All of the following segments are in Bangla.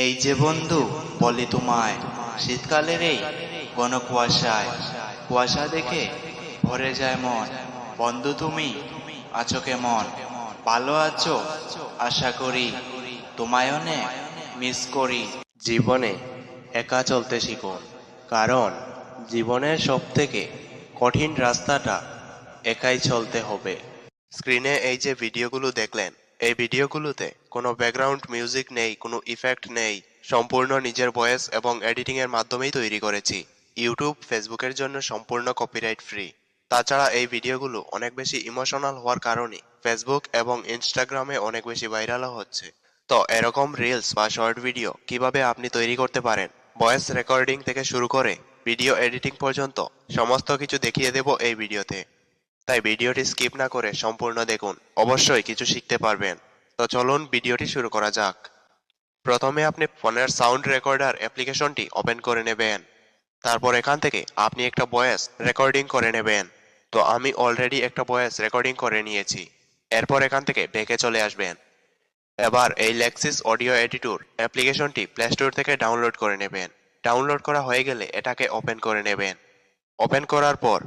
এই যে বন্ধু, বলি তোমায়, শীতকালের এই ঘন কুয়াশায় কুয়াশা দেখে ভরে যায় মন। বন্ধু তুমি আছো কেমন? ভালো আছো? আশা করি তোমায় অনেক মিস করি। জীবনে একা চলতে শিখুন, কারণ জীবনের সব থেকে কঠিন রাস্তাটা একাই চলতে হবে। স্ক্রিনে এই যে ভিডিওগুলো দেখলেন, এই ভিডিওগুলোতে কোনো ব্যাকগ্রাউন্ড মিউজিক নেই, কোনো ইফেক্ট নেই, সম্পূর্ণ নিজের ভয়েস এবং এডিটিং এর মাধ্যমেই তৈরি করেছি। ইউটিউব, ফেসবুকের জন্য সম্পূর্ণ কপিরাইট ফ্রি। তাছাড়া এই ভিডিওগুলো অনেক বেশি ইমোশনাল হওয়ার কারণে ফেসবুক এবং ইনস্টাগ্রামে অনেক বেশি ভাইরালও হচ্ছে। তো এরকম রিলস বা শর্ট ভিডিও কিভাবে আপনি তৈরি করতে পারেন, ভয়েস রেকর্ডিং থেকে শুরু করে ভিডিও এডিটিং পর্যন্ত সমস্ত কিছু দেখিয়ে দেব এই ভিডিওতে। তাই ভিডিওটি স্কিপ না করে সম্পূর্ণ দেখুন, অবশ্যই কিছু শিখতে পারবেন। তো চলুন ভিডিওটি শুরু করা যাক। প্রথমে আপনি ফোনের সাউন্ড রেকর্ডার অ্যাপ্লিকেশনটি ওপেন করে নেবেন। তারপর এখান থেকে আপনি একটা ভয়েস রেকর্ডিং করে নেবেন। তো আমি অলরেডি একটা ভয়েস রেকর্ডিং করে নিয়েছি। এরপর এখান থেকে ব্যাকে চলে আসবেন। এবার এই লেক্সিস অডিও এডিটর অ্যাপ্লিকেশনটি প্লে স্টোর থেকে ডাউনলোড করে নেবেন। ডাউনলোড করা হয়ে গেলে এটাকে ওপেন করে নেবেন। ওপেন করার পর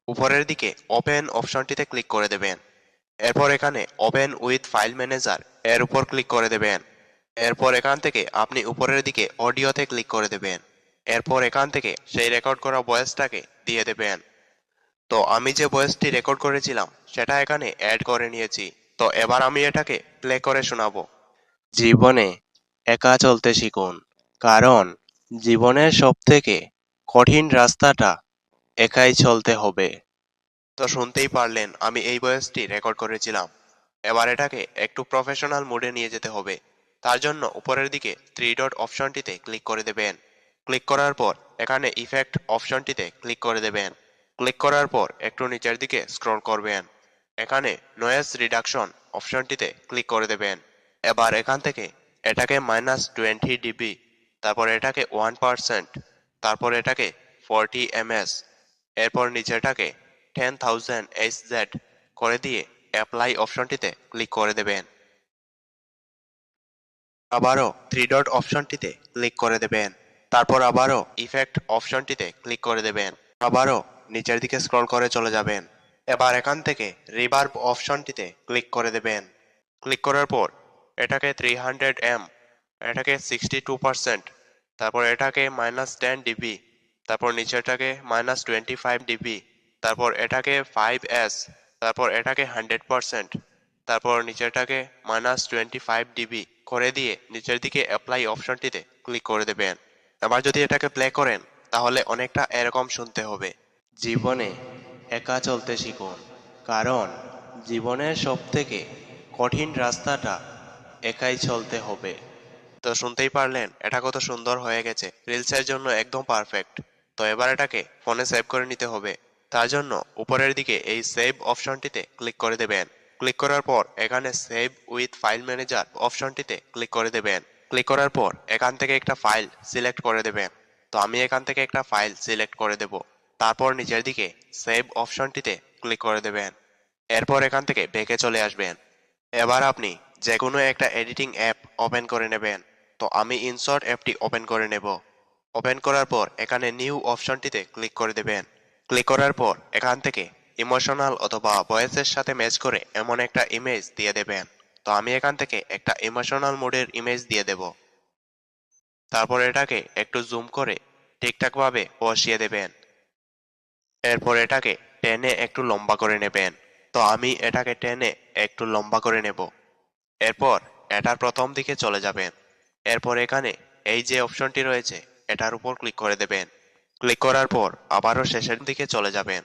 উপরের দিকে ওপেন অপশনটিতে ক্লিক করে দেবেন। এরপর এখানে ওপেন উইথ ফাইল ম্যানেজার এর উপর ক্লিক করে দেবেন। এরপর এখান থেকে আপনি উপরের দিকে অডিওতে ক্লিক করে দেবেন। এরপর এখান থেকে সেই রেকর্ড করা ভয়েসটাকে দিয়ে দেবেন। তো আমি যে ভয়েসটি রেকর্ড করেছিলাম সেটা এখানে অ্যাড করে নিয়েছি। তো এবার আমি এটাকে প্লে করে শোনাবো। জীবনে একা চলতে শিখুন, কারণ জীবনের সবথেকে কঠিন রাস্তাটা একাই চলতে হবে। তো শুনতেই পারলেন আমি এই ভয়েসটি রেকর্ড করেছিলাম। এবার এটাকে একটু প্রফেশনাল মোডে নিয়ে যেতে হবে। তার জন্য উপরের দিকে থ্রি ডট অপশনটিতে ক্লিক করে দেবেন। ক্লিক করার পর এখানে ইফেক্ট অপশনটিতে ক্লিক করে দেবেন। ক্লিক করার পর একটু নিচের দিকে স্ক্রল করবেন। এখানে নয়েজ রিডাকশন অপশনটিতে ক্লিক করে দেবেন। এবার এখান থেকে এটাকে -20 dB, তারপর এটাকে 1%, তারপর এটাকে 40 ms, এরপর নিচেটাকে 10,000 Hz করে দিয়ে অ্যাপ্লাই অপশনটিতে ক্লিক করে দেবেন। আবারও থ্রি ডট অপশনটিতে ক্লিক করে দেবেন। তারপর আবারও ইফেক্ট অপশনটিতে ক্লিক করে দেবেন। আবারও নিচের দিকে স্ক্রল করে চলে যাবেন। এবার এখান থেকে রিভার্ব অপশনটিতে ক্লিক করে দেবেন। ক্লিক করার পর এটাকে 300 m, এটাকে 62%, তারপর এটাকে -10 dB, তারপর নিচেরটাকে -25 dB, তারপর এটাকে 5s, তারপর এটাকে 100%, তারপর নিচেরটাকে -25 dB করে দিয়ে নিচের দিকে অ্যাপ্লাই অপশনটিতে ক্লিক করে দেবেন। এবার যদি এটাকে প্লে করেন তাহলে অনেকটা এরকম শুনতে হবে। জীবনে একা চলতে শিখুন, কারণ জীবনের সবথেকে কঠিন রাস্তাটা একাই চলতে হবে। তো শুনতেই পারলেন এটা কত সুন্দর হয়ে গেছে, রিলসের জন্য একদম পারফেক্ট। তো এবার এটাকে ফোনে সেভ করে নিতে হবে। তার জন্য উপরের দিকে এই সেভ অপশনটিতে ক্লিক করে দেবেন। ক্লিক করার পর এখানে সেভ উইথ ফাইল ম্যানেজার অপশনটিতে ক্লিক করে দেবেন। ক্লিক করার পর এখান থেকে একটা ফাইল সিলেক্ট করে দেবেন। তো আমি এখান থেকে একটা ফাইল সিলেক্ট করে দেব। তারপর নিচের দিকে সেভ অপশনটিতে ক্লিক করে দেবেন। এরপর এখান থেকে ব্যাকে চলে আসবেন। এবার আপনি যে কোনো একটা এডিটিং অ্যাপ ওপেন করে নেবেন। তো আমি ইনশর্ট অ্যাপটি ওপেন করে নেব। ওপেন করার পর এখানে নিউ অপশনটিতে ক্লিক করে দেবেন। ক্লিক করার পর এখান থেকে ইমোশনাল অথবা ভয়েসের সাথে ম্যাচ করে এমন একটা ইমেজ দিয়ে দেবেন। তো আমি এখান থেকে একটা ইমোশনাল মোডের ইমেজ দিয়ে দেব। তারপর এটাকে একটু জুম করে ঠিকঠাকভাবে বসিয়ে দেবেন। এরপর এটাকে টেনে একটু লম্বা করে নেবেন। তো আমি এটাকে টেনে একটু লম্বা করে নেব। এরপর এটার প্রথম দিকে চলে যাবেন। এরপর এখানে এই যে অপশনটি রয়েছে এটার উপর ক্লিক করে দেবেন। ক্লিক করার পর আবারও শেষের দিকে চলে যাবেন।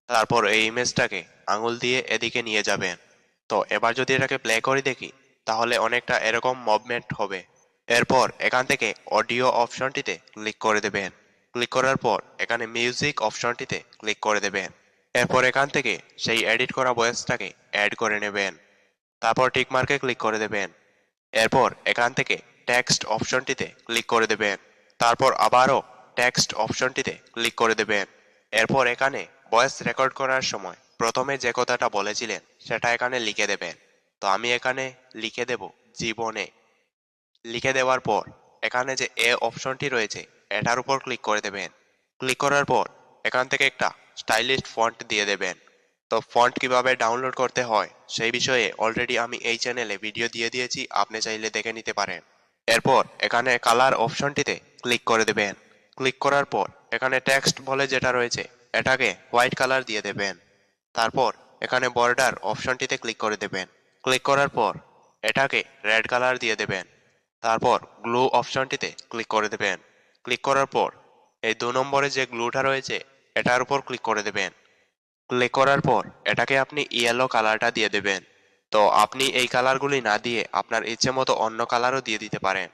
তারপর এই ইমেজটাকে আঙুল দিয়ে এদিকে নিয়ে যাবেন। তো এবার যদি এটাকে প্লে করে দেখি তাহলে অনেকটা এরকম মুভমেন্ট হবে। এরপর এখান থেকে অডিও অপশনটিতে ক্লিক করে দেবেন। ক্লিক করার পর এখানে মিউজিক অপশনটিতে ক্লিক করে দেবেন। এরপর এখান থেকে সেই এডিট করা ভয়েসটাকে অ্যাড করে নেবেন। তারপর টিক মার্কে ক্লিক করে দেবেন। এরপর এখান থেকে টেক্সট অপশনটিতে ক্লিক করে দেবেন। তারপর আবারও টেক্সট অপশনটিতে ক্লিক করে দেবেন। এরপর এখানে ভয়েস রেকর্ড করার সময় প্রথমে যে কথাটা বলেছিলেন সেটা এখানে লিখে দেবেন। তো আমি এখানে লিখে দেব জীবনে। লিখে দেওয়ার পর এখানে যে এ অপশনটি রয়েছে এটার উপর ক্লিক করে দেবেন। ক্লিক করার পর এখান থেকে একটা স্টাইলিশ ফন্ট দিয়ে দেবেন। তো ফন্ট কিভাবে ডাউনলোড করতে হয় সেই বিষয়ে অলরেডি আমি এই চ্যানেলে ভিডিও দিয়ে দিয়েছি, আপনি চাইলে দেখে নিতে পারেন। এরপর এখানে কালার অপশনটিতে ক্লিক করে দেবেন। ক্লিক করার পর এখানে টেক্সট বলে যেটা রয়েছে এটাকে হোয়াইট কালার দিয়ে দেবেন। তারপর এখানে বর্ডার অপশনটিতে ক্লিক করে দেবেন। ক্লিক করার পর এটাকে রেড কালার দিয়ে দেবেন। তারপর গ্লু অপশনটিতে ক্লিক করে দেবেন। ক্লিক করার পর এই 2 নম্বরে যে গ্লুটা রয়েছে এটার উপর ক্লিক করে দেবেন। ক্লিক করার পর এটাকে আপনি ইয়েলো কালারটা দিয়ে দেবেন। তো আপনি এই কালারগুলি না দিয়ে আপনার ইচ্ছে মতো অন্য কালারও দিয়ে দিতে পারেন।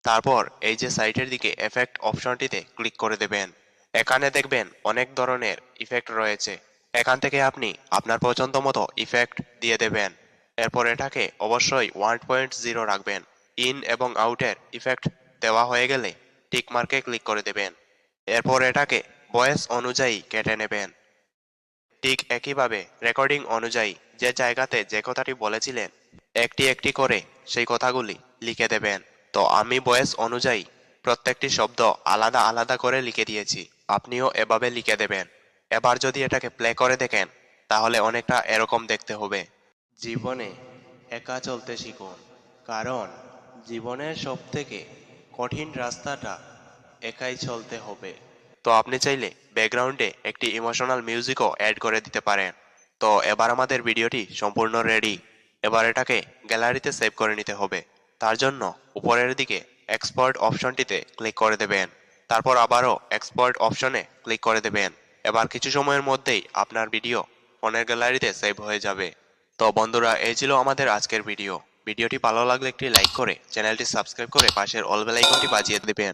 তারপর এই যে সাইডের দিকে এফেক্ট অপশনটিতে ক্লিক করে দেবেন। এখানে দেখবেন অনেক ধরনের ইফেক্ট রয়েছে। এখান থেকে আপনি আপনার পছন্দ মতো ইফেক্ট দিয়ে দেবেন। এরপর এটাকে অবশ্যই 1.0 রাখবেন। ইন এবং আউটের ইফেক্ট দেওয়া হয়ে গেলে টিক মার্কে ক্লিক করে দেবেন। এরপর এটাকে ভয়েস অনুযায়ী কেটে নেবেন। ঠিক একইভাবে রেকর্ডিং অনুযায়ী যে জায়গাতে যে কথাটি বলেছিলেন একটি একটি করে সেই কথাগুলি লিখে দেবেন। তো আমি ভয়েস অনুযায়ী প্রত্যেকটি শব্দ আলাদা আলাদা করে লিখে দিয়েছি, আপনিও এভাবে লিখে দেবেন। এবার যদি এটাকে প্লে করে দেখেন তাহলে অনেকটা এরকম দেখতে হবে। জীবনে একা চলতে শিখুন, কারণ জীবনের সবথেকে কঠিন রাস্তাটা একাই চলতে হবে। তো আপনি চাইলে ব্যাকগ্রাউন্ডে একটি ইমোশনাল মিউজিকও অ্যাড করে দিতে পারেন। তো এবার আমাদের ভিডিওটি সম্পূর্ণ রেডি। এবার এটাকে গ্যালারিতে সেভ করে নিতে হবে। তার জন্য উপরের দিকে এক্সপোর্ট অপশনটিতে ক্লিক করে দেবেন। তারপর আবারও এক্সপোর্ট অপশনে ক্লিক করে দেবেন। এবার কিছু সময়ের মধ্যেই আপনার ভিডিও ফোনের গ্যালারিতে সেভ হয়ে যাবে। তো বন্ধুরা, এই ছিল আমাদের আজকের ভিডিও। ভিডিওটি ভালো লাগলে একটি লাইক করে চ্যানেলটি সাবস্ক্রাইব করে পাশের অল বেল আইকনটি বাজিয়ে দেবেন।